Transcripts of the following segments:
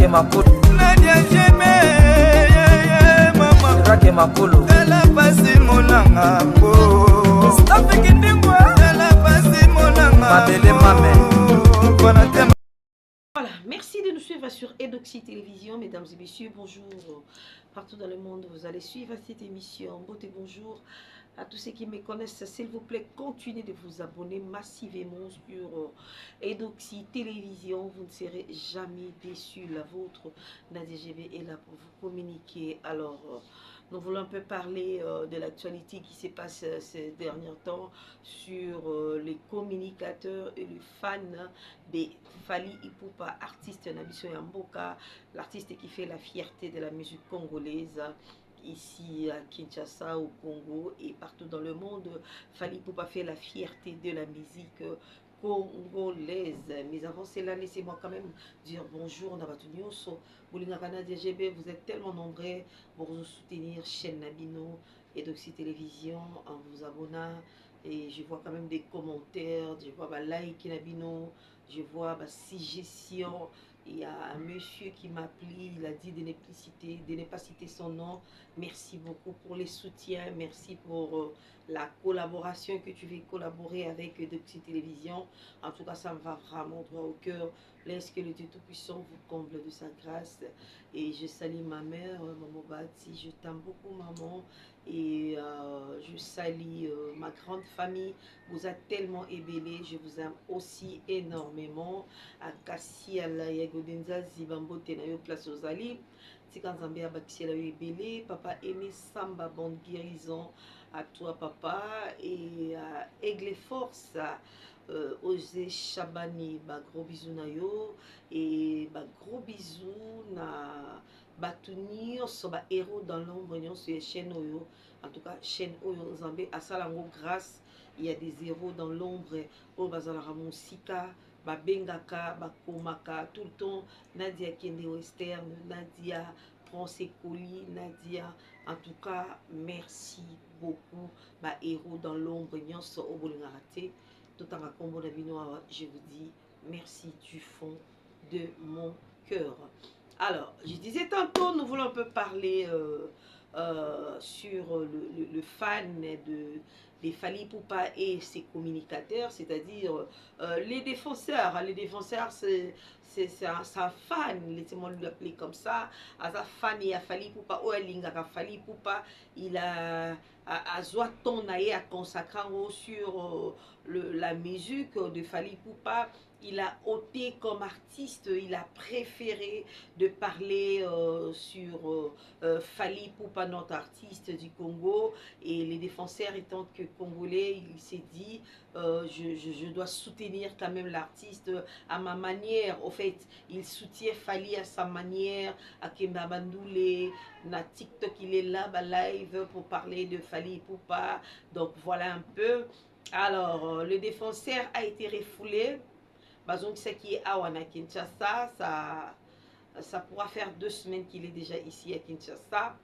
Makolo Nadia Jeme Mama Rake Makolo Tala pasi monanga po Stop kindingwa Tala pasi monanga Mabele Mame. Voilà, merci de nous suivre sur Edoxy Télévision, mesdames et messieurs, bonjour. Partout dans le monde, vous allez suivre cette émission. Beauté, bonjour à tous ceux qui me connaissent. S'il vous plaît, continuez de vous abonner massivement sur Edoxy Télévision. Vous ne serez jamais déçus. La vôtre, Nadia GB, est là pour vous communiquer. Alors, nous voulons un peu parler de l'actualité qui se passe ces derniers temps sur les communicateurs et les fans de Fally Ipupa, artiste Nabiso Yamboka, l'artiste qui fait la fierté de la musique congolaise ici à Kinshasa, au Congo et partout dans le monde. Fally Ipupa fait la fierté de la musique congolaise. Mais avant cela, laissez-moi quand même dire bonjour Nabatunyoso, Boulingakana DGB, vous êtes tellement nombreux pour vous soutenir chaîne Nabino et Edoxy Télévision en vous abonnant. Et je vois quand même des commentaires, je vois like Nabino, je vois suggestion. Il y a un monsieur qui m'a appelé, il a dit de ne pas citer son nom. Merci beaucoup pour les soutiens, merci pour la collaboration que tu veux collaborer avec Edoxy Télévision. En tout cas, ça me va vraiment droit au cœur. Laisse que le Dieu Tout-Puissant vous comble de sa grâce. Et je salue ma mère, Maman Bati, je t'aime beaucoup maman. Et je salue ma grande famille, vous êtes tellement ébélés, je vous aime aussi énormément. Akasi ala yagodenza zibambo tenayo place aux alliés. Tikanzambé abakiela ébélé, papa aimé Samba, bonne guérison à toi papa. Et Aigle Force, Osé Chabani, gros bisous na yo. Et gros bisous na Batuni, on héros dans l'ombre, sur chaîne Oyo. En tout cas, chaîne Oyo Zambé, à Salango, grâce, il y a des héros dans l'ombre. Au Bazala Ramonsika, Bengaka, Komaka, tout le temps. Nadia Kende Western, Nadia prend ses colis, Nadia. En tout cas, merci beaucoup. Héros dans l'ombre, Nyonso Obolingarate. Tout en combo d'Abinoa, je vous dis merci du fond de mon cœur. Alors, je disais tantôt, nous voulons un peu parler sur le fan de Fally Ipupa et ses communicateurs, c'est-à-dire les défenseurs. Les défenseurs, c'est un fan, laissez-moi l'appeler comme ça. Un fan et à Fally Ipupa, ou à Fally Ipupa, il a ton à consacrer sur la musique de Fally Ipupa. Il a ôté comme artiste, il a préféré de parler sur Fally Ipupa, notre artiste du Congo. Et les défenseurs étant que congolais, il s'est dit je dois soutenir quand même l'artiste à ma manière. Au fait, il soutient Fally à sa manière, à Kemba Bandoulé, na TikTok, il est là, live pour parler de Fally Ipupa. Donc voilà un peu. Alors, le défenseur a été refoulé. Donc, ce qui est à Kinshasa, ça pourra faire 2 semaines qu'il est déjà ici à Kinshasa.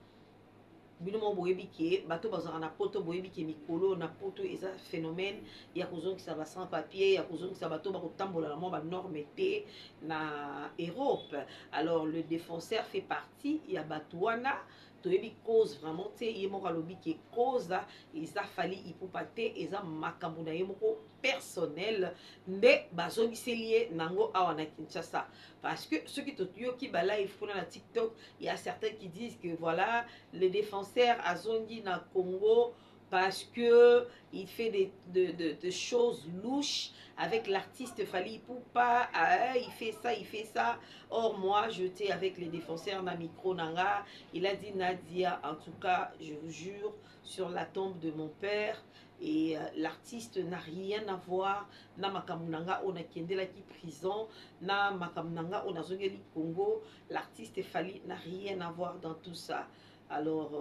Binomo boyebi ke bato bazana na poto boyebi ke mikolo na poto eza phénomène ya kozongisa ba sans papier ya kozongisa bato ba kotambola na mo ba norme te na Europe. Alors le défenseur fait partie ya bato wana toyebi cause vraiment te ye moko alobi ke cause eza Fally Ipupa te eza makambo na ye moko personnel nde bazongiseli ye nango awa na Kinshasa. Parce que ceux qui toyoki ba live pour na TikTok, il y a certains qui disent que voilà, le défenseur a zongi na Congo parce que il fait de choses louches avec l'artiste Fally Ipupa, il fait ça, il fait ça. Or moi, j'étais avec les défenseurs na micro nanga, il a dit Nadia, en tout cas, je vous jure, sur la tombe de mon père, et l'artiste n'a rien à voir na makamunanga on a kendela qui prison na makamunanga on a zongeli Congo. L'artiste Fally n'a rien à voir dans tout ça. Alors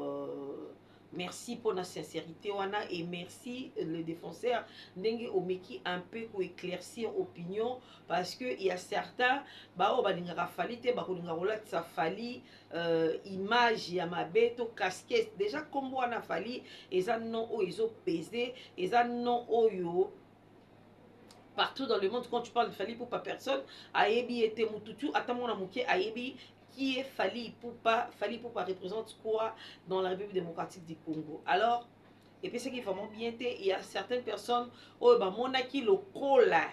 merci pour la sincérité wana et merci le défenseur ndenge omeki un peu pour éclaircir opinion, parce que il y a certains o balingaka Fally te bakolinga kolatisa Fally image ya mabe to casquette. Déjà kombo wana Fally eza non oyo ezo peser, eza non oyo partout dans le monde, quand tu parles de Fally Ipupa, personne ayebi était mututu atamona muke ayebi qui est Fally Ipupa. Fally Ipupa représente quoi dans la République démocratique du Congo. Alors, et puis ce qui est vraiment bien, il y a certaines personnes oh bah monaki lokola,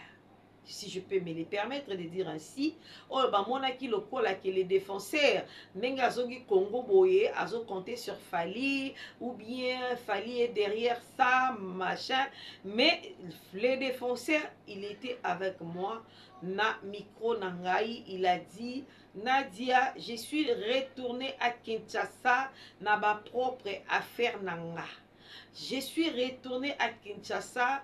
si je peux me les permettre de dire ainsi, oh bah monaki lokola que les défenseurs nenga zogi Congo boye azo compter sur Fally, ou bien Fally est derrière ça machin, mais les défenseurs, il était avec moi na micro nangai, il a dit Nadia, je suis retournée à Kinshasa na ma propre affaire nanga. Je suis retournée à Kinshasa.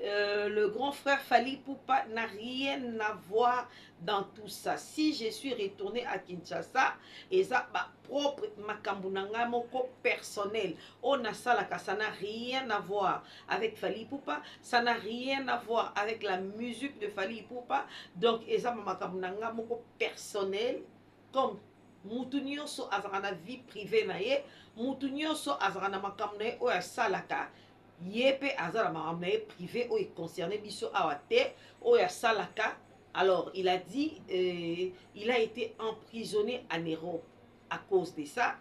Le grand frère Fally Ipupa n'a rien à voir dans tout ça. Si je suis retournée à Kinshasa, et ça, ma propre makambunanga moko personnel, on a ça là, ça n'a rien à voir avec Fally Ipupa, ça n'a rien à voir avec la musique de Fally Ipupa. Donc, et ça, ma makambunanga moko personnel, comme mutu nyonso azala na vie privée na ye, mutu nyonso azala na makambo na ye oyo asalaka ye pe azala makambo na ye privé oyo concerné biso awa te oyo asalaka. Alors il a dit il a été emprisonné en Europe à cause de ça,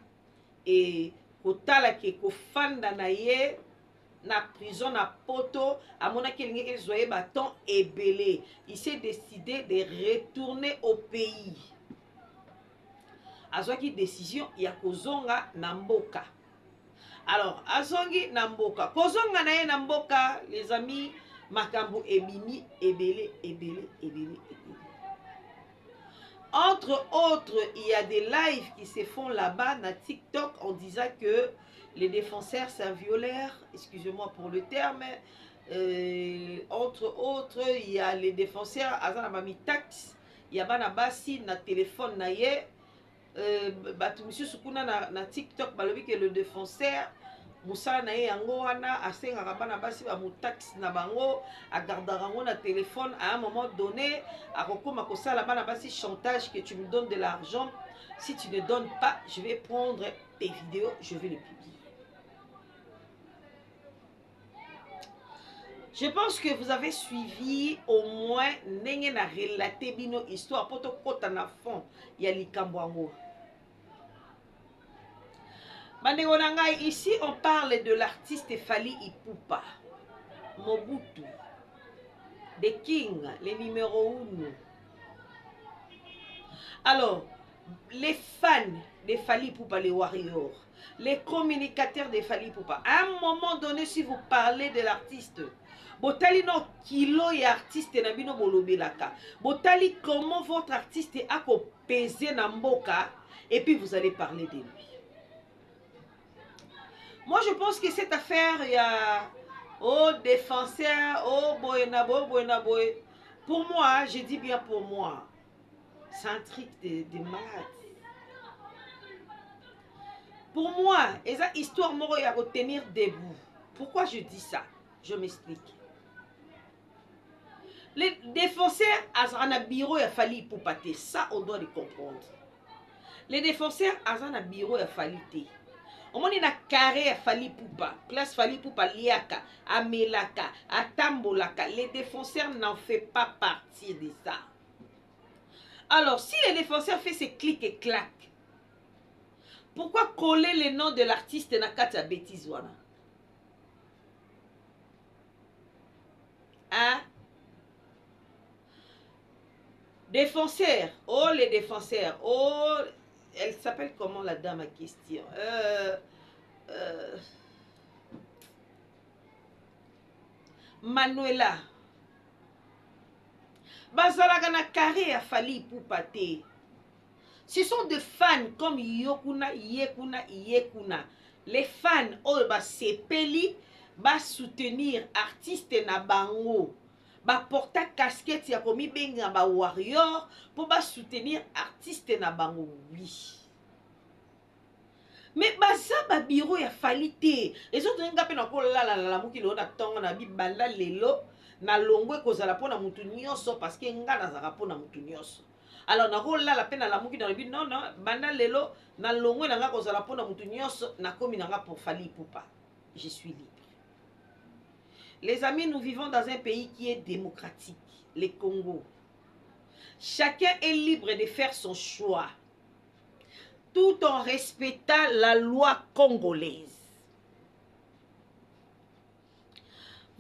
et kotala ke kofanda na ye na prison na poto amonaki elingi ezoye baton ebele, il s'est décidé de retourner au pays. Azwaki décision ya kozonga na mboka. Alors azongi na mboka, kozonga na ye na mboka, les amis, makambo ebimi ebele. Entre autres, il y a des lives qui se font là-bas na TikTok en disant que les défenseurs c'est un violeur, excusez-moi pour le terme. Entre autres, il y a les défenseurs azana mami tax, il y a bana basi na téléphone na ye. Monsieur Sukuna na TikTok balobi que le défenseur musala na ye yango wana asengaka bana basi ba mutaxi na bango agardaka yango na téléphone. À un moment donné akokoma kosala bana basi chantage que tu me donnes de l'argent, si tu ne donnes pas je vais prendre tes vidéos, je vais les publier. Je pense que vous avez suivi au moins ndenge na relaté bino histoire poto kota na fond ya likambo yango. Ici on parle de l'artiste Fally Ipupa, Mobutu, The King, les numéro 1. Alors, les fans de Fally Ipupa, les warriors, les communicateurs de Fally Ipupa, à un moment donné, si vous parlez de l'artiste, botali no kilo et artiste na bino bolobelaka, botali comment votre artiste a pesé na mboka, et puis vous allez parler de lui. Moi, je pense que cette affaire, il y a oh défenseur, oh boy. Pour moi, je dis bien pour moi, c'est un truc de malade. Pour moi, et ça histoire moro à retenir debout. Pourquoi je dis ça? Je m'explique. Les défenseurs à bureau a fallu pour pâter. Ça, on doit le comprendre. Les défenseurs à bureau a fallu. On a na carré à Fally Ipupa, place Fally Ipupa liaka, amelaka, atambolaka. Les défenseurs n'en fait pas partie de ça. Alors, si les défenseurs fait ces clics et claques, pourquoi coller le nom de l'artiste na kata bêtise wana? Hein? Défenseurs, oh les défenseurs, oh, elle s'appelle comment la dame à question? Manuela. Bazalaka na carré a Fally Ipupa te. Ce sont des fans comme Yokuna, Yekuna. Les fans, oh, ba sepeli, ba soutenir artiste na bango. Ba porta casquette ya komi benga ba warrior pour ba soutenir artiste na bango, oui. Mais baza ba bureau ya Fally te. Les autres nga pe na ko la muki lo na tongo na bi banda lelo na longwe kozala pona mutu nyonso parce que nga na zaka pona mutu nyonso. Alors na ko la pena la muki na bi non banda lelo na longwe na nga kozala pona mutu nyonso na komi na nga pour Fally Ipupa. Je suis libre. Les amis, nous vivons dans un pays qui est démocratique, le Congo. Chacun est libre de faire son choix, tout en respectant la loi congolaise.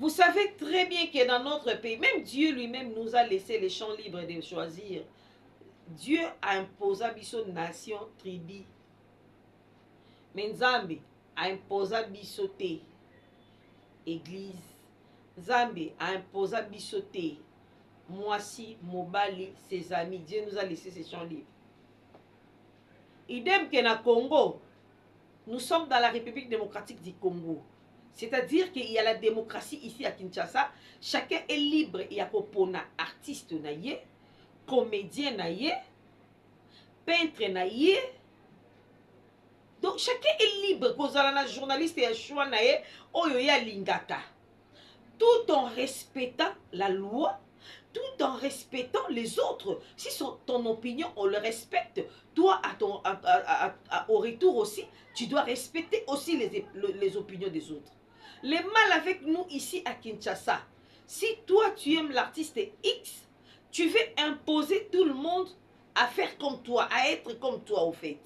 Vous savez très bien que dans notre pays, même Dieu lui-même nous a laissé les champs libres de choisir. Dieu a imposé à biso nation, tribu. Mais Nzambe a imposé à biso te église. Nzambe a imposé à biso te Mwasi, Mobali, ses amis. Dieu nous a laissé ces champs libres. Idem que na Congo, nous sommes dans la République démocratique du Congo. C'est-à-dire qu'il y a la démocratie ici à Kinshasa. Chacun est libre. Il y a kopona artiste naïe, comédien naïe, peintre naïe. Donc chacun est libre. Kozalana journaliste et choix naïe, oyoya lingaka. Tout en respectant la loi, tout en respectant les autres. Si c'est ton opinion, on le respecte. Toi, au retour aussi, tu dois respecter aussi les opinions des autres. Le mal avec nous ici à Kinshasa, si toi tu aimes l'artiste X, tu veux imposer tout le monde à faire comme toi, à être comme toi au fait.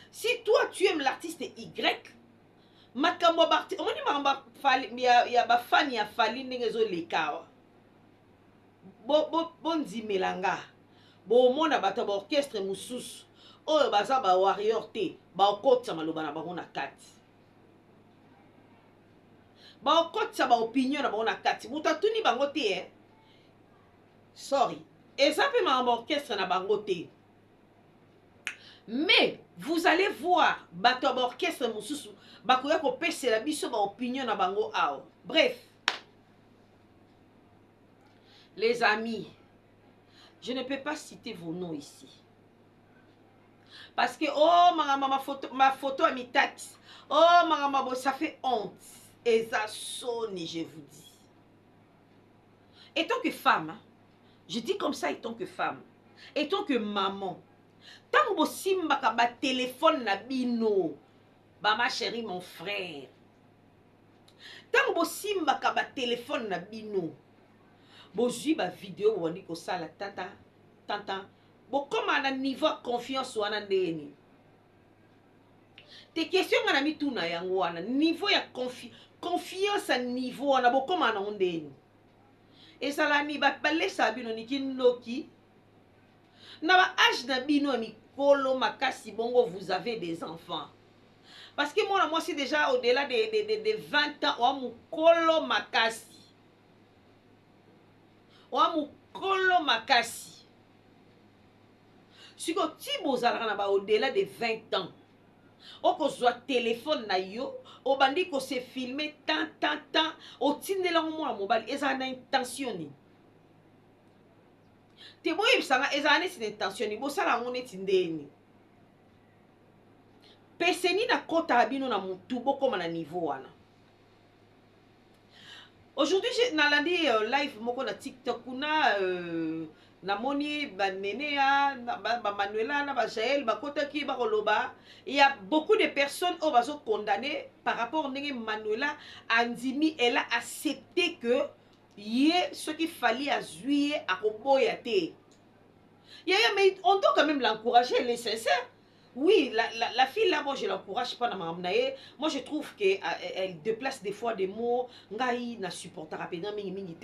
Si toi tu aimes l'artiste Y, makambo barti, on dit ya ba fan ya fali ngezo lekawa. Bonzi melanga. Bo mona bata ba orchestre mususu. Oyo baza ba warrior te, ba okotsa maloba na bango na kati. Ba okotsa ba opinion na bango na kati. Muta tuni bango te Sorry. Et ça peut ma orchestre na bango te. Mais vous allez voir bato ba orchestre mususu bakoya ko pese la biso ba opinion na bango ao. Bref. Les amis, je ne peux pas citer vos noms ici. Parce que, oh, ma photo a mis taxe. Oh, maman, ça fait honte. Et ça sonne, je vous dis. Étant que femme, hein, je dis comme ça, étant que femme, étant que maman, tant que simba ba téléphone na bino, ba ma chérie, mon frère. Tant que simba ba téléphone na bino, bozui ba vidéo wani ko sala tata, tata. Bon, comme à un niveau de confiance, on a des questions à mis tout na yango wana niveau ya confiance à niveau on a bon comme à un et ça la ni ba balé ça bino ni kinoki na ba âge na bino mi kolo makasi bongo vous avez des enfants parce que moi c'est déjà au-delà de 20 ans on mu kolo makasi si ko ti bozala na ba au-delà de 20 ans, o ko zwa téléphone na yo, o bandi ko se filmer tant, o tindela mo na mobile eza na intention ni. Te boye bisanga eza na intention ni, bo sala ngone tindeni. Peseni na kota abino na mutu boko na niveau wana. Aujourd'hui, j'ai nalandi live moko na TikTok kuna na moni ba nenea ba Manuela na ba Jaël ba kotaki ba koloba. Il y a beaucoup de personnes qui sont condamnées par rapport à Manuela Andimi. Elle a accepté que ce qu'il fallait à juillet à Koboyate. Mais on doit quand même l'encourager, elle est sincère. Oui, la fille là, moi je l'encourage pas dans ma amnaye. Moi je trouve qu'elle déplace des fois des mots. Ngai na supporta rapidement mingi.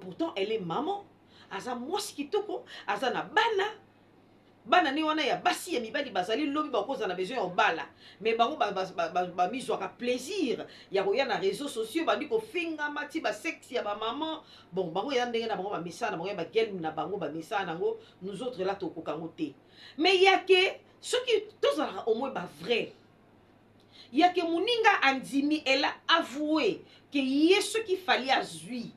Pourtant elle est maman. Aza moskitoko, aza na bana ni wana ya basi ya mibali bazali lobi ba koza na besoin ya bala. Mais bango ba mizwaka plaisir. Ya koya na réseaux sociaux bandi ko finga mati ba sexe ya ba maman. Bon bango ya ndenge na bango ba message na bango ba gel na bango ba message nango nous autres là to kokango te. Mais il y a que ce qui tous au moins ba vrai. Il y a que Muninga Andimi elle a avoué que y a ce qu'il fallait à Zui.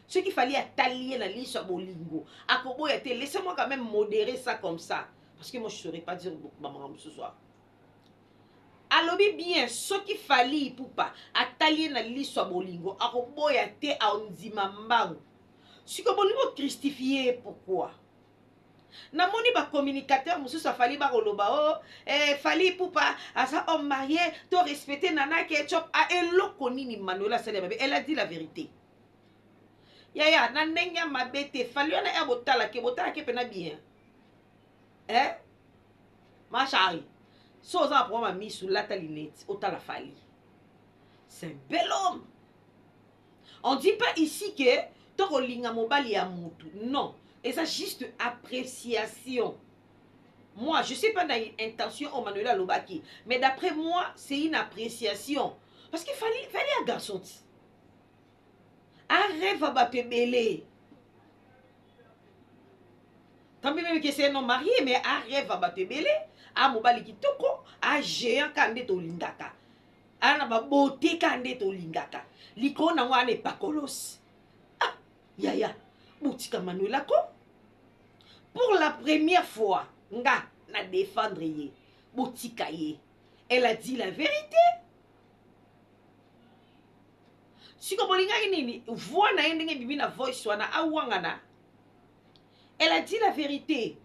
Ce qu'il fallait attalier la liste à Bolingo. Laissez-moi quand même modérer ça comme ça. Parce que moi je ne saurais pas dire maman ce soir. Alors bien, ce qu'il fallait pour pas attalier la liste à Bolingo. À Ondimambang. Ce que Bolingo christifié, pourquoi? Namoni ba communicateur mususu fali ba koloba oh fali poupa asa homme marié to respecter Nana Ketchup a eloko nini Manuela Salema elle a dit la vérité. Yaya na ndenge mabete fali ona ya botala ke pena bien. Ma chérie. So za pour ma mise sous la talinette otala fali. C'est un bel homme. On dit pas ici que to linga mobali ya mutu. Non. Et ça, juste appréciation. Moi, je ne sais pas dans une intention au Manuela Lobaki. Mais d'après moi, c'est une appréciation. Parce qu'il fallait un garçon. Un rêve à battre belé. Tant même que c'est un homme marié, mais un rêve à battre belé. Un mobali qui toko. Un géant kande to lingaka. Un beauté kande to lingaka. L'icône en wane pakolos. Ah, yaya. Boutika Manuela ko. Pour la première fois, nga na défendre ye. Boutika ye. Elle a dit la vérité. Si ko bolinga nini, voix na ndenge bibi na voice wana awangana. Elle a dit la vérité.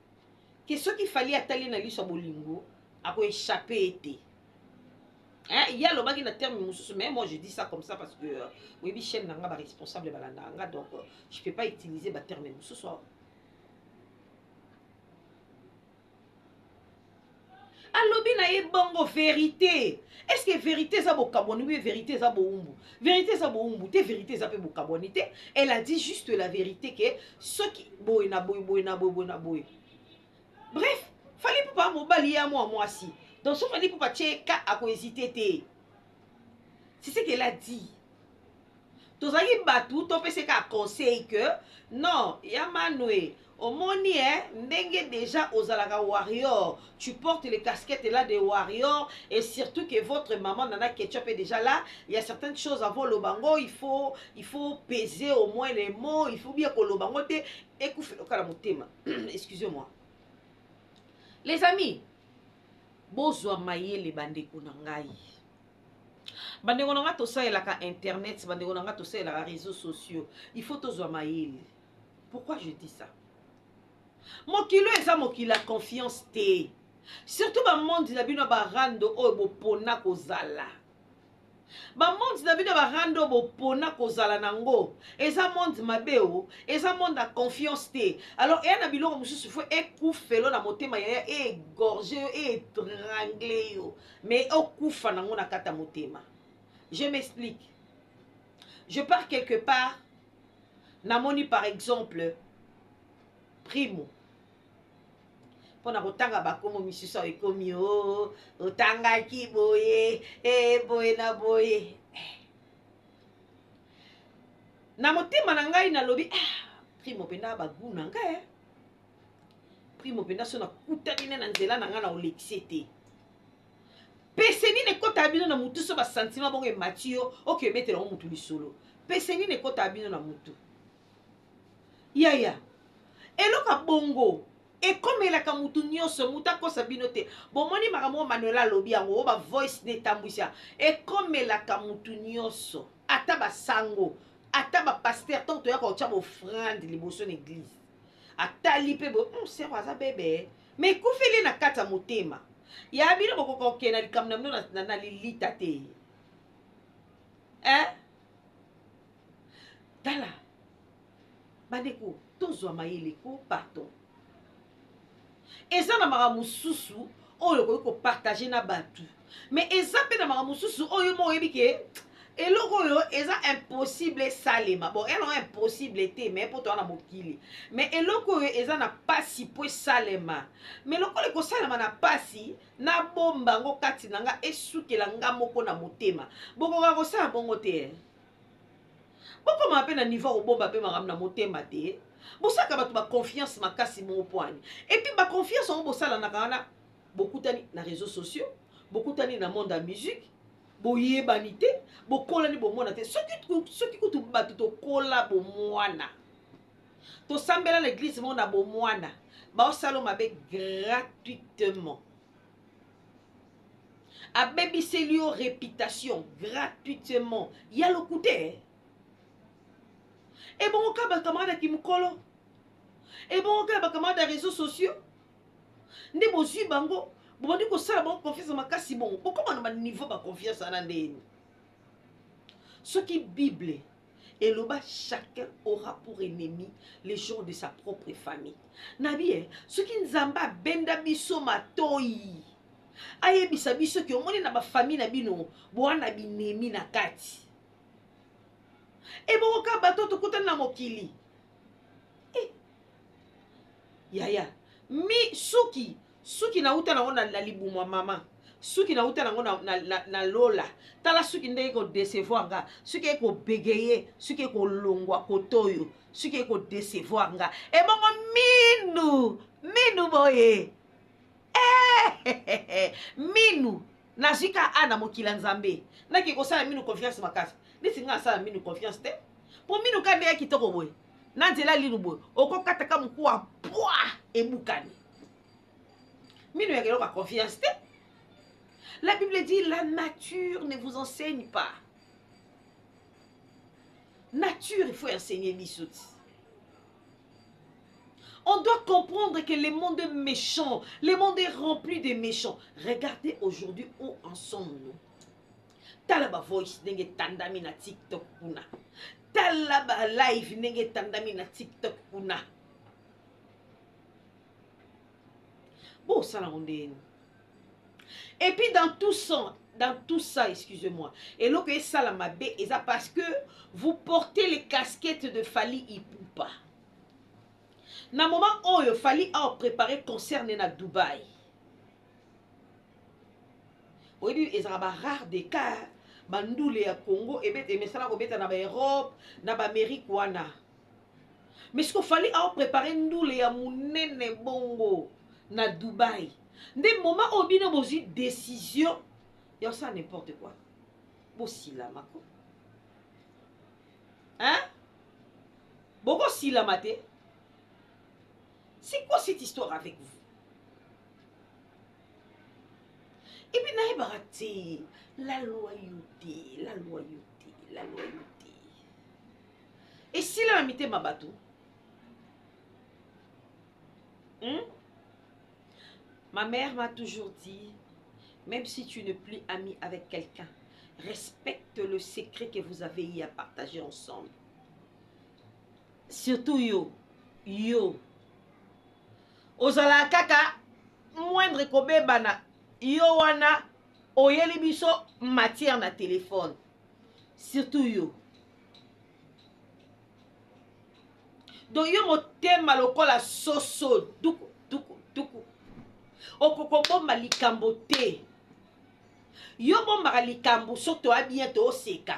Que ce qu'il fallait atali na liso bolingo, a ko échapper été. Hein, il y a le bagi na terme mususu, mais moi je dis ça comme ça parce que oui, chaîne nanga ba responsable balanda, donc je peux pas utiliser ba terme mususu. Alobi na ye bongo vérité. Est-ce que vérité ça bokaboni ou vérité ça boumbu? Vérité ça boumbu, te vérité ça peut bokaboni te. Elle a dit juste la vérité que ceux qui boy na boy. Bref, fallait pas mobali à moi si. Donc ce fallait pas checker à quoi hésiter. C'est ce qu'elle a dit. Tozaki batu to pese ka conseil que non, ya manoué. Au moni ndenge déjà aux alaka warrior, tu portes les casquettes là des warriors et surtout que votre maman Nana Ketchup est déjà là, il y a certaines choses avant le bango, il faut peser au moins les mots, il faut bien que le bango te écouffe le kalamotema. Excusez-moi. Les amis, bozwa maye les bandeko na ngai. Bandeko na nga to sa elaka internet, bandeko na nga to sa elaka réseaux sociaux. Il faut tozwa maye. Pourquoi je dis ça? Mokilo eza mokila confiance te. Surtout ba monde na bino ba rando oyo bopona kozala. Ba monde na bino ba rando bopona kozala nango. Eza monde mabeo, eza monde na confiance te. Alors ya na biloko mususu faut ekufelo na motema ya égorger et étrangler yo. Mais okufa nango na kata motema. Je m'explique. Je pars quelque part. Namoni par exemple Primo. Pona kotanga bakomo misusu ekomi o otanga ki boye boye na boye. Na motema na ngai na lobi Primo penda bagu na ngai. Primo penda so na kutani na nzela na nga na olexete. Peseni ne kota bino na mutu so ba sentiment bonge matio oke metela o mutu lisolo. Peseni ne kota bino na mutu. Yaya. Eloka bongo. Et comme il a kamutu nyonso muta kosa binote. Bon moni makamo Manuela lobi yango ba voice ne tambwisa. Et comme il a kamutu nyonso. Ata ba sango. Ata ba pasteur tant to ya ko tia bo offrande liboso l'église. Ata lipe bo c'est waza bébé. Mais koufeli na kata motema. Ya bino boko kena likamna mno na lilita te. Hein? Tala. Bandeko, tozwa mayele ko pardon. Eza na maramususu oyo ko partager na batu. Mais eza pe na maramususu oyo mo yebike eloko yo eza impossible salema. Bon, elle est impossible te mais pour toi na mokili. Mais eloko yo eza na pasi po salema. Mais loko le ko salema na pasi na bomba ngo kati nanga esukela nga moko na motema. Boko ka ko sa bongo te. Boko ma pe na niveau au bomba pe maram na motema te. Bosaka batu ba confiance makasi mon point. Et puis ba confiance on bosala na kana beaucoup tani na réseaux sociaux, beaucoup tani na monde de la musique, boye banité, bokola ni bomona te. Ceux qui kutu batu to kola bomwana. To sambela l'église mona bomwana. Ba osalo mabe gratuitement. A baby selio réputation gratuitement. Y a le côté. Et bon, camarade qui me colle. Et bon, quand on des réseaux sociaux, ne bozui bango, bon dit que ça bon confiance en ma kasi bon. Pourquoi on a un niveau de confiance en andeni? Ce qui Bible et le bas chacun aura pour ennemi les gens de sa propre famille. Nabi, ce qui nzamba benda biso matoi. Aye bisa biso ki omoni na ba famille na bino, bwana binemi na kati. Et bon ka bato to kutana na mokili. Yaya, mi suki na uta na ngona na libumwa mama. Suki na uta na ngona na lola. Tala suki ndenge ko décevoir nga, suki ko bégayer, suki ko longwa kotoyo, suki ko décevoir nga. E bongo minu boye. Minu nazika ana mokila nzambe. Naki ko sala minu confiance makasi. Nisi nga sala minu confiance te. Po minu kande ya kitoko boye. Nanzela linu boye. Oko kataka mkuwa pwa ebukani. Minu ya keloka confiance te. La Bible dit la nature ne vous enseigne pas. Nature, il faut enseigner bisouti. On doit comprendre que le monde est méchant. Le monde est rempli de méchants. Regardez aujourd'hui où en sommes-nous. Talaba voice nenge tandami na TikTok kuna. Talaba live nenge tandami na TikTok kuna. Bon, ça l'a rendé. Et puis dans tout ça, excusez-moi, et là que ça la mabé, et ça parce que vous portez les casquettes de Fally Ipupa. Na moment où Fally a préparé concert na Dubaï. Oui, et ça va rare des cas, bandoule ya Congo, et bet et mesala ko beta na ba Europe, na ba Amérique wana. Mais ce que Fally a préparé ndoule ya munene bongo na Dubaï. Des moments où il y a une décision, il y a ça n'importe quoi. Bossi la mako. Hein? Boko si la maté. C'est quoi cette histoire avec vous? Et puis naïe baraté, la loyauté. Et si la mamité ma bateau? Ma mère m'a toujours dit, même si tu n'es plus ami avec quelqu'un, respecte le secret que vous avez eu à partager ensemble. Surtout yo. Ozala kaka, moindre kobe bana, yo wana, oyeli biso matière na téléphone. Surtout yo. Donc yo motema lokola soso, duku. Okoko bomba likambo te. Yo bomba likambo soto a bientôt seka.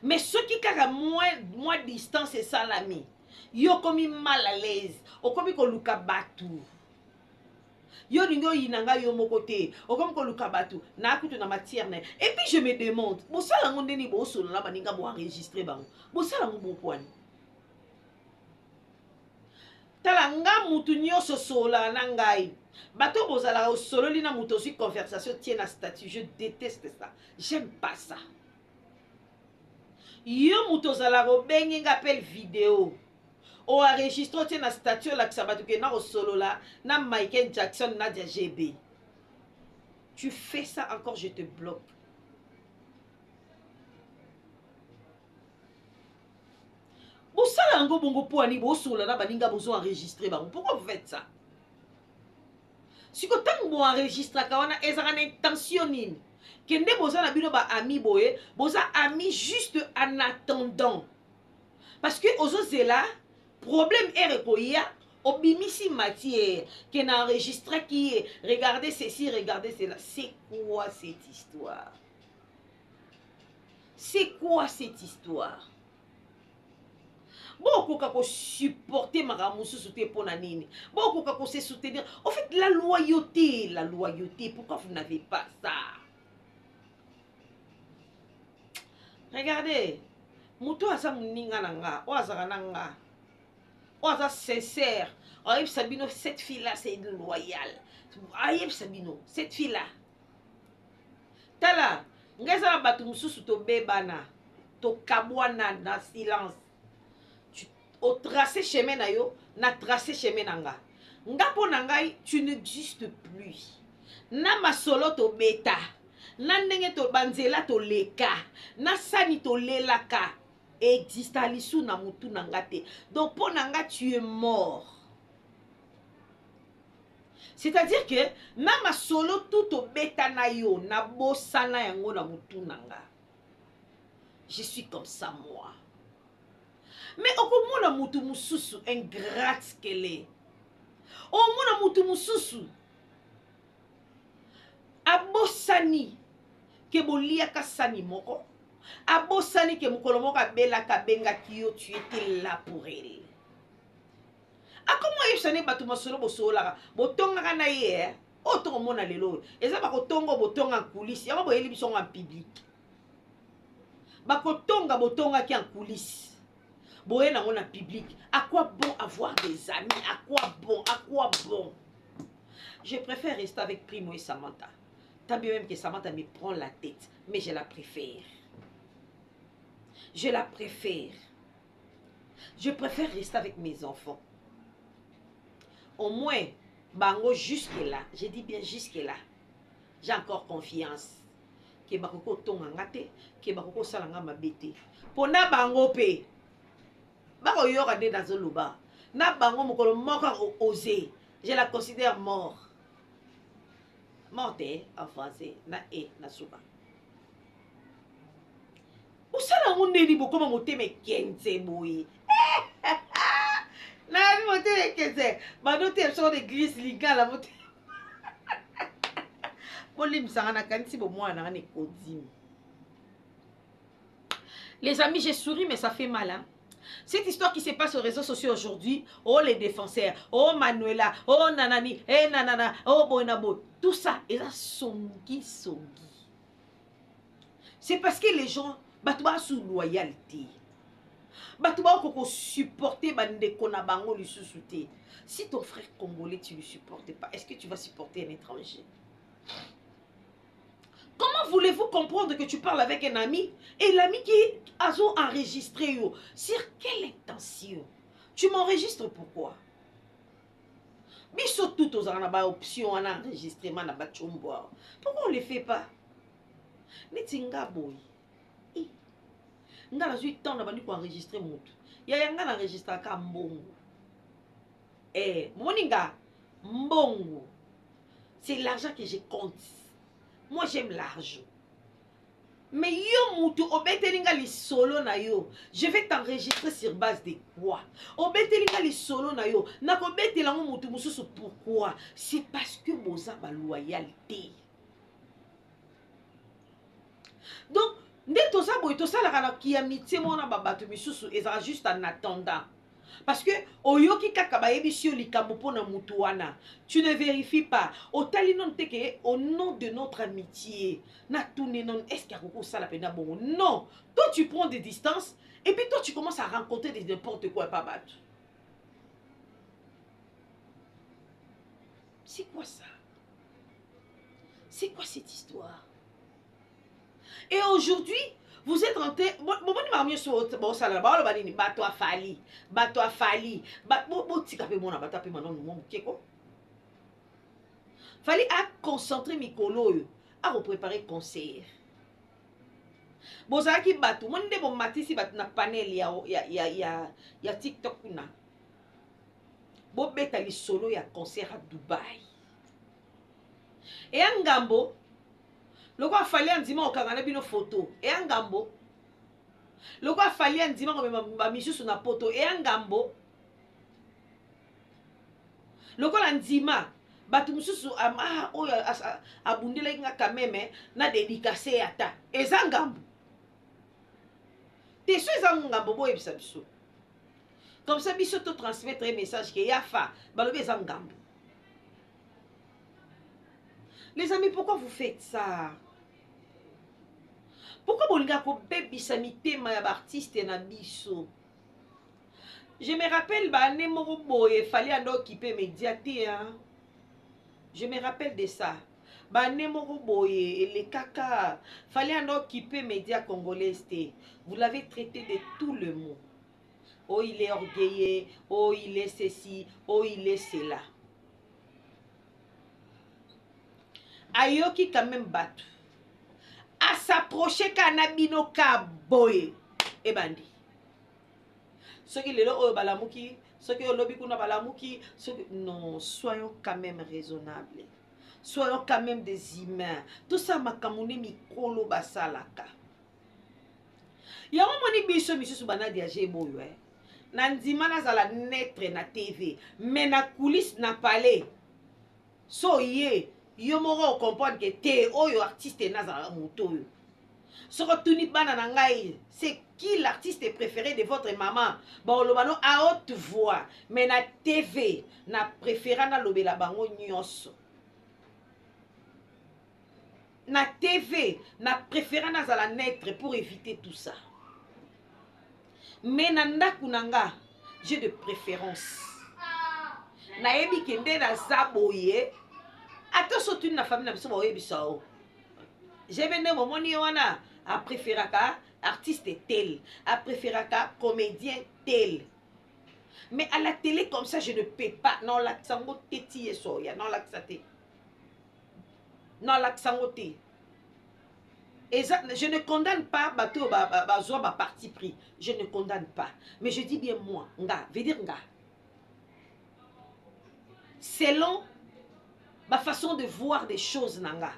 Mais ce qui kaka moins distance et salami. Yo komi mal à l'aise. Okomi ko luka batu. Yo ningo yinanga yo mokote. Okomi ko luka batu. Na akutu na matière na. Et puis je me demande, bo sala ngonde ni bo solo la baninga bo enregistrer bango. Bo sala ngo poani. Tala nga mutu nyoso sola na ngai. Bato bozala solo lina mutu aussi conversation tient na statut. Je déteste ça. J'aime pas ça. Yo mutu zala ro bengi ngapel vidéo. O enregistre tient na statut la ksabatu ke na solo la na Michael Jackson na GB. Tu fais ça encore, je te bloque. Pourquoi vous faites ça? Si vous enregistrez, vous avez une intention. Vous avez amis juste en attendant. Parce que aux autres là, problème est recueilli. Au bimisi matière qui n'a enregistré qui est regardez ceci, regardez cela. C'est quoi cette histoire? C'est quoi cette histoire? Beaucoup kako supporter maramusu soutenir pour nanini. Beaucoup kako se soutenir. En fait, la loyauté. Pourquoi vous n'avez pas ça? Regardez. Muto asa muninga nanga, o asa nanga. O asa sincère. Aïe Sabino, cette fille-là, c'est loyale. Aïe Sabino, cette fille-là. Tala, ngeza batu mususu to bebana, to kabwana dans silence. au tracé chemin na yo, na tracé chemin nanga. Nga po nangai, tu n'existes plus. Na masolo to beta. Na ndenge to banzela to leka. Na sani to lelaka. Exista lisu na mutu nangate. Donc po nanga, tu es mort. C'est-à-dire que na masolo tout au beta na yo, na bosana yango na mutu nanga. Je suis comme ça moi. Mais au komona mutu mususu ingrate qu'elle est. Au mona mutu mususu abosani ke boliaka sani moko. Abosani ke mukolo moko abela kabenga kiyo, tu étais là pour elle. A comment yebisane batu masolo bosola botonga kana ye oto mona lelo eza bakotonga botonga coulisse yango boyeli biso en public. Bakotonga botonga ki en coulisse. Boye nango na public. À quoi bon avoir des amis? À quoi bon? À quoi bon? Je préfère rester avec Primo et Samantha. Tant bien même que Samantha me prend la tête, mais je la préfère. Je la préfère. Je préfère rester avec mes enfants. Au moins, bango jusque-là, je dis bien jusque-là, j'ai encore confiance. Que bakoko tonga ngate, que bakoko salanga mabete. Pona bango pe, bako yoka de dans le bas. Na bango mokolo moka osé, je la considère mort. Morte en français, na na souba. Usala ngunde ni boko moteme kenze boy. Na mi moteme kenze, banote so de glisse liga la mote. Les amis, j'ai souri, mais ça fait mal. Hein? Cette histoire qui se passe aux réseaux sociaux aujourd'hui, oh les défenseurs, oh Manuela, oh Nanani, eh Nanana, oh Bonabo, tout ça, et là, songi. C'est parce que les gens, batouba sous loyauté. Batouba koko supporter bande kona bango lui sous-souté. Si ton frère congolais, tu ne le supportes pas, est-ce que tu vas supporter un étranger? Comment voulez-vous comprendre que tu parles avec un ami et l'ami qui a enregistré yo? Sur quelle intention? Tu m'enregistres pourquoi? Biso tout aux options en enregistrement na bachomboa. Pourquoi on ne le fait pas? Netinga boy. Nga la zui temps na bandi ko enregistrer moto. Ya yanga na enregistrer ka mbongo. Moninga mbongo. C'est l'argent que je compte. Moi, j'aime l'argent. Mais yo moutou, obetelinga li solo na yo. Je vais t'enregistrer sur base de quoi? Obetelinga li solo na yo. Nako betelango moutou mususu pourquoi? C'est parce que boza ba loyauté. Donc, nde toza boy tosala kana ki amitié mona ba bato misusu ezara juste en attendant. Parce que oyoki kaka bayebisi yo likambo pona mutu wana, tu ne vérifies pas. Otali non teke au nom de notre amitié. Na tourné non est-ce qu'il y a beaucoup ça la peine bon? Non. Toi tu prends des distances et puis toi tu commences à rencontrer des n'importe quoi pas battre. C'est quoi ça? C'est quoi cette histoire? Et aujourd'hui, vous êtes rentré, bato a fali. Fali a concentré mikolo a repréparer concert. Bozaki bato, mon de bon matisi bat na panel ya TikTok na. Bo beta li solo ya concert à Dubaï. Et un gambo loko afali andima okangana bino photo e angambo loko afali andima ko ba misusu na poto e angambo loko la ndima batu misusu oyo abundela nga kameme na dédicacer ata ezangambo te so ezangambo boye bisa biso comme ça biso to transmettre un message que yafa balobi ezangambo. Les amis, pourquoi vous faites ça? Pourquoi vous avez fait artiste na biso? Je me rappelle, il fallait en occuper médiaté. Je me rappelle de ça. Les caca, fallait en occuper médias congolais. Vous l'avez traité de tout le mot. oh il est orgueilleux, oh il est ceci, oh il est cela. Ayoki quand même battu. À s'approcher kanabino ka boye. Et bandi. Ce qui est là, balamuki, ce qui est lobby kuna balamuki, non, soyons quand même raisonnables. Soyons quand même des humains. Tout ça makamune mikolo basalaka. Ya moni biso misu bana dia jeboyo eh. Na ndima na zala netre na TV, mais na coulisse na palais. So ye, yo moko comprendre que te oyo artiste na zala moto yo. So tuni bana na ngai, c'est qui l'artiste préféré de votre maman? Bon lo bano à haute voix, mais na TV, na préféré na lobela bango nyonso. Na TV, na préféré na zala netre pour éviter tout ça. Mais nanda kunanga, j'ai de préférence. Na ebi kende na zaboye. Attention tu na famille na biso ba yebi sao. J'ai venu moment ni wana a préféré ka artiste tel, a préféré ka comédien tel. Mais à la télé comme ça je ne peux pas. Non l'accent teti eso ya non l'accent té. Non l'accent té. Et ça, je ne condamne pas bateau ba parti pris. Je ne condamne pas. Mais je dis bien moi, nga, veut dire nga. Selon ma façon de voir des choses nanga.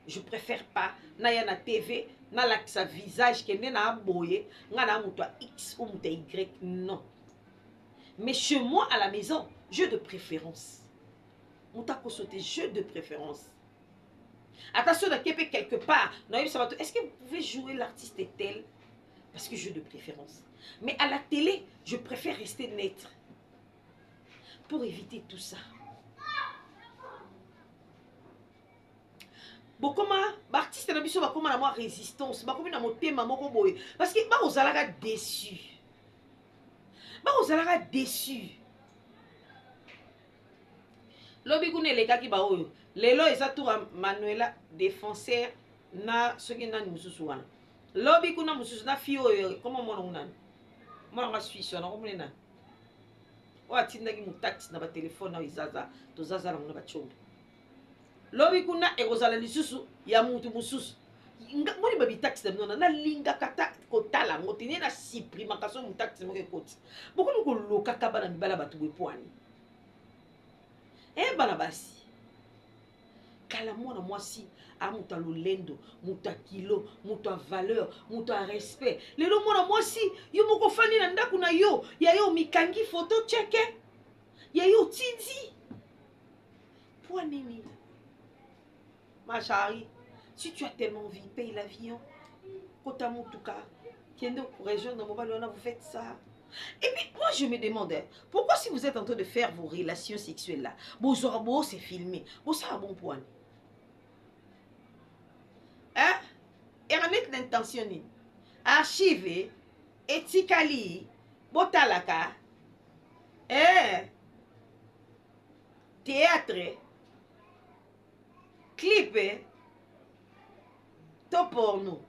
Je préfère pas na ya na TV, na la sa visage qui n'est na boye, nga na muto X ou muto Y, non. Mais chez moi à la maison, jeu de préférence. Muta ko sauter jeu de préférence. Attention de quelque part. Est-ce que vous pouvez jouer l'artiste tel? Parce que j'ai de préférence. Mais à la télé, je préfère rester neutre. Pour éviter tout ça. Bon, comment l'artiste n'a pas comment avoir résistance. Comment na moté maman boy. Parce que bah vous allez déçu. Bah vous allez déçu. Lobi kune les gars qui ba oyo. Lelo eza tour Manuela défenseur na soki na mususu wana. Lobi kuna mususu na fio comment mona unana. Mona nga suisse na komune na. Wa tinda ki mutaxi na ba téléphone na izaza to zaza na mona ba chombo. Lobi kuna ekozala lisusu ya mutu mususu. Ngoni ba bitaxi na na linga kata kotala ngotine na supprime kaso mutaxi mo ke koti. Boko ko loka kabana mibala batu bepwani. Bana basi. Kala mwana mwasi a muta lolendo, muta kilo, muta valeur, muta respect. Lelo mwana mwasi yo moko fani na ndaku na yo, ya yo mikangi photo cheke. Ya yo tidi. Pour nini? Ma chérie, si tu as tellement envie, paye l'avion. Kota mutuka, kiende au région de Mobalona, vous faites ça. Et puis, moi, je me demandais, pourquoi si vous êtes en train de faire vos relations sexuelles là, beau, c'est filmé, beau, ça a bon point. Hein? Et remettre l'intention, archiver, etikali, botalaka, théâtre, clip, top porno.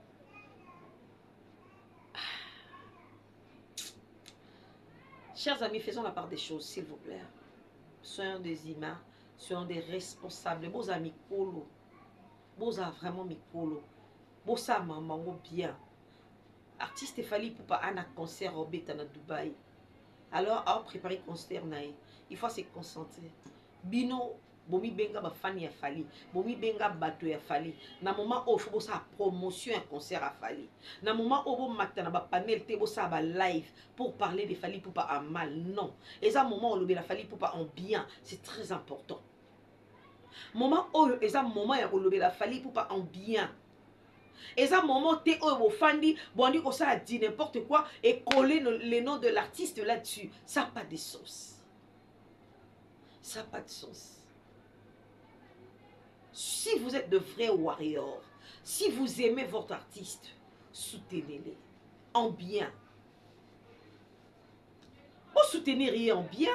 Chers amis, faisons la part des choses, s'il vous plaît. Soyons des humains, soyons des responsables. Beaux amis, colo. Beaux amis, vraiment, colo. Beaux amis, maman, bien. Artiste, Fali pour pas un concert au bêta na Dubaï. Alors, à préparer concert, il faut se concentrer. Bino, bomi benga ba fan ya Fali, bomi benga bato ya Fali. Na moment où faut sa promotion un concert à Fali. Na moment où bon matin na ba panel te bo sa ba live pour parler de Fali pour pas en mal, non. Et ça moment où le la Fali pour pas en bien, c'est très important. Moment où et ça moment ya le la Fali pour pas en bien. Et ça moment te au fandi bondi ko ça dit n'importe quoi et coller le nom de l'artiste là-dessus, ça n'a pas de sens. Ça n'a pas de sens. Si vous êtes de vrais warriors, si vous aimez votre artiste, soutenez-les en bien. Vous soutenez en bien.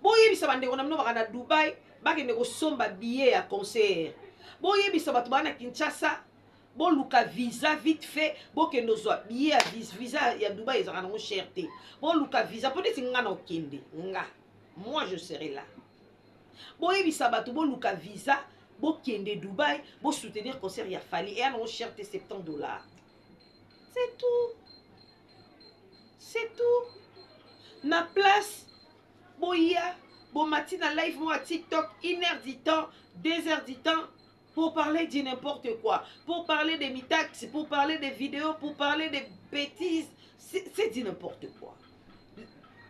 Bon, il y a des gens qui à Dubaï, qui ont des billet à concert. Bon, il y a des gens qui Kinshasa, Bon, Luka visa vite fait. Bon, que nous soit bien visa. Il y a Dubaï, ils ont cherté. Bon, Luka visa. Peut-être que nous kende. Moi, je serai là. Bon, et puis ça va tout. Bon, Luka visa. Bon, kende Dubaï. Bon, soutenir concert, il a fallu. Et on cherté $70. C'est tout. C'est tout. Na place. Bon, il y a. Bon, matin live, moi, TikTok, 1h du temps, 2h du temps. Pour parler de n'importe quoi, pour parler des mitax, pour parler des vidéos, pour parler des bêtises, c'est du n'importe quoi.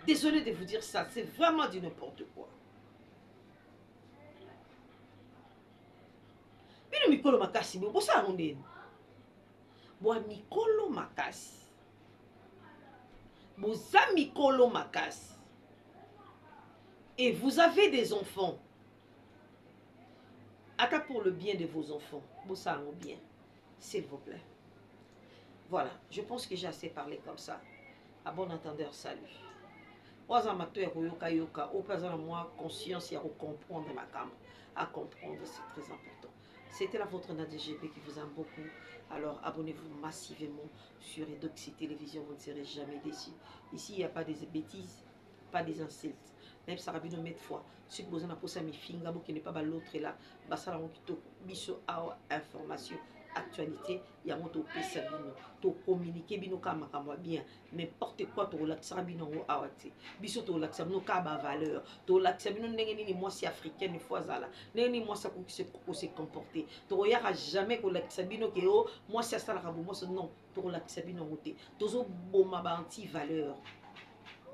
Désolé de vous dire ça, c'est vraiment du n'importe quoi. Bino mikolo makasi, bo ça onde. Bo mikolo makasi. Bo za mikolo makasi. Et vous avez des enfants. Ata pour le bien de vos enfants. Bon, ça en bien. S'il vous plaît. Voilà. Je pense que j'ai assez parlé comme ça. À bon entendeur, salut. Moi, conscience et à comprendre ma cambre. À comprendre, c'est très important. C'était la vôtre Nadia GB qui vous aime beaucoup. Alors, abonnez-vous massivement sur Edoxy Télévision. Vous ne serez jamais déçus. Ici, il n'y a pas des bêtises, pas des insultes. Même ça rabino met fois. Si vous avez posé mes fingers, qui n'est pas l'autre là, ça la qui biso a information, actualité, il y a mon topé sabino, to communiquer bino kama kama bien, n'importe quoi to relaxer bino o awati. Biso to relaxer bino kaba valeur, to relaxer bino n'engeni ni moi si africaine fois zala, n'engeni moi ça pour se comporter. To yara jamais ko relaxer bino ke o moi c'est ça la rabo moi non, to relaxer bino roté. Tozo boma ba anti valeur.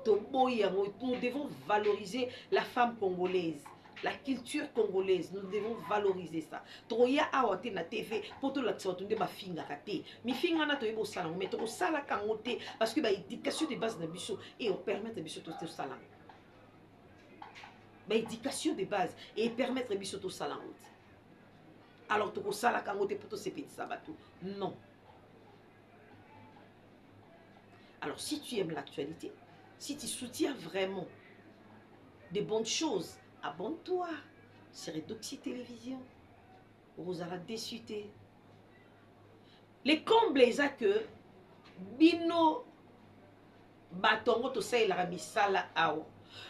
Nous devons valoriser la femme congolaise, la culture congolaise. Nous devons valoriser ça. Troya awate na TV pour tout l'accès de ma finga raté. Mi finga na toyebo salang mais to sala kangote parce que ba éducation de base na biso et on permettre biso to salang. Ba éducation de base et permettre biso to salang. Alors to sala kangote pour to se petit sabato. Non. Alors si tu aimes l'actualité, si tu soutiens vraiment des bonnes choses, abonne-toi sur Edoxy Télévision. Rosala déçuté. Les combles, c'est que bino batongo to say la bisala awo.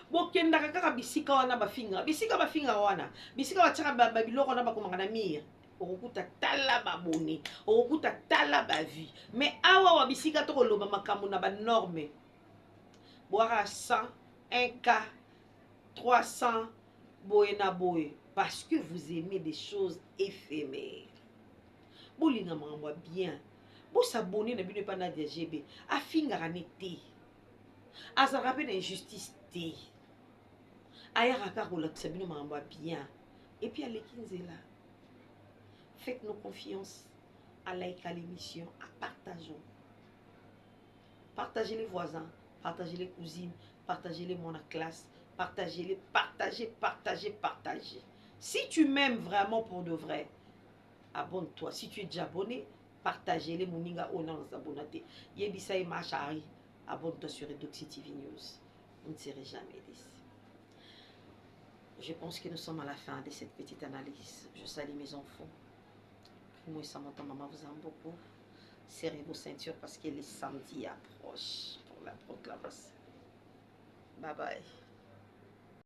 Bokenda kaka bisika wana bafinga. Bisika bafinga wana. Bisika batira babiloko na bakomanga na mire. Okuta tala babone. Okuta tala bavi. Mais awa wa bisika to koloba makambo na ba norme. Boire à 100, 1 cas, 300, boena boé. Parce que vous aimez des choses éphémères. Vous l'avez bien. Vous s'abonnez à la page de GB. Afin de à ça rappelle injustice. Ailleurs, bien. Et puis, à l'équinze là. Faites-nous confiance. À liker l'émission. À partageons. Partagez les voisins. Partagez les cousines, partagez les mon classe, partagez-les, partagez. Si tu m'aimes vraiment pour de vrai, abonne-toi. Si tu es déjà abonné, partagez-les, moninga onan abonné. Yebisa et Machari, abonne-toi sur Edoxy TV News. Vous ne serez jamais déçus. Je pense que nous sommes à la fin de cette petite analyse. Je salue mes enfants. Moi, ça m'entend, maman vous aime beaucoup. Serrez vos ceintures parce que les samedis approchent. La proclamation. Bye bye.